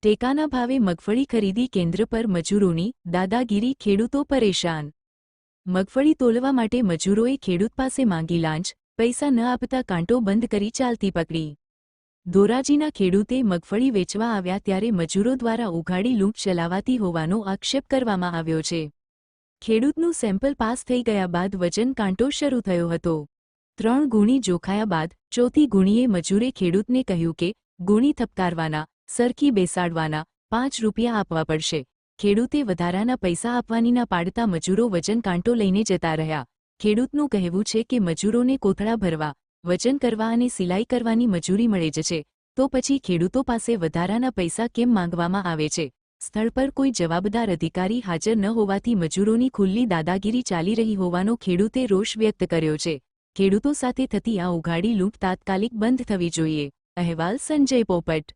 ટેકાના ભાવે મગફળી ખરીદી કેન્દ્ર પર મજૂરોની દાદાગીરી, ખેડૂતો પરેશાન। મગફળી તોલવા માટે મજૂરોએ ખેડૂત પાસે માંગી લાંચ, પૈસા ન આપતા કાંટો બંધ કરી ચાલતી પકડી। ધોરાજીના ખેડૂતે મગફળી વેચવા આવ્યા ત્યારે મજૂરો દ્વારા ઉઘાડી લૂંટ ચલાવાતી હોવાનો આક્ષેપ કરવામાં આવ્યો છે। ખેડૂતનું સેમ્પલ પાસ થઈ ગયા બાદ વજન કાંટો શરૂ થયો હતો। 3 ગુણી જોખાયા બાદ ચોથી ગુણીએ મજૂરે ખેડૂતને કહ્યું કે ગુણી થપકારવાના, સરખી બેસાડવાના, 5 રૂપિયા આપવા પડશે। ખેડૂતે વધારાના પૈસા આપવાની ના પાડતા મજૂરો વજન કાંટો લઈને જતા રહ્યા। ખેડૂતનું કહેવું છે કે મજૂરોને કોથળા ભરવા, વજન કરવા અને સિલાઈ કરવાની મજૂરી મળે જ છે, તો પછી ખેડૂતો પાસે વધારાના પૈસા કેમ માંગવામાં આવે છે? સ્થળ પર કોઈ જવાબદાર અધિકારી હાજર ન હોવાથી મજૂરોની ખુલ્લી દાદાગીરી ચાલી રહી હોવાનો ખેડૂતે રોષ વ્યક્ત કર્યો છે। ખેડૂતો સાથે થતી આ ઉઘાડી લૂંટ તાત્કાલિક બંધ થવી જોઈએ। અહેવાલ સંજય પોપટ।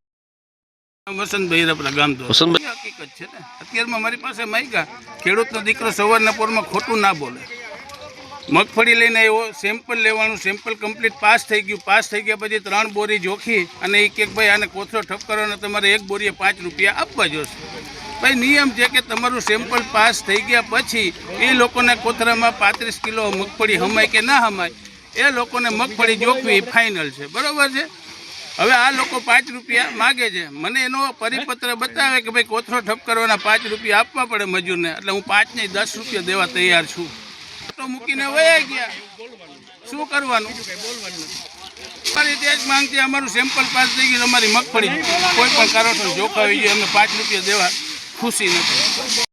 વસંતભાઈ આપણા ગામ તો હકીકત છે ને, અત્યારમાં મારી પાસે માગ્યા, ખેડૂતનો દીકરો સવારના પોરમાં ખોટું ના બોલે। મગફળી લઈને આવ્યો, સેમ્પલ લેવાનું, સેમ્પલ કમ્પ્લીટ પાસ થઈ ગયું। પાસ થઈ ગયા પછી 3 બોરી જોખી અને એક ભાઈ આને કોથળો ઠપકારવાનો, તમારે 1 બોરીએ 5 રૂપિયા આપવા જોશે। ભાઈ નિયમ છે કે તમારું સેમ્પલ પાસ થઈ ગયા પછી એ લોકોને કોથળામાં 35 કિલો મગફળી હમાય કે ના હમાય, એ લોકોને મગફળી જોખવી ફાઇનલ છે, બરાબર છે। હવે આ લોકો 5 રૂપિયા માગે છે, મને એનો પરિપત્ર બતાવે કે ભાઈ કોથળો ઠપકારવાના 5 રૂપિયા આપવા પડે મજૂરને, એટલે હું 5 નહીં 10 રૂપિયા દેવા તૈયાર છું। તો મૂકીને વયા ગયા, શું કરવાનું? અમારી તે જ માંગ છે, અમારું સેમ્પલ પાસ થઈ ગયું, અમારી મગફળી કોઈ પણ કારણસર જોખાવી જોઈએ, અમને 5 રૂપિયા દેવા ખુશી નથી।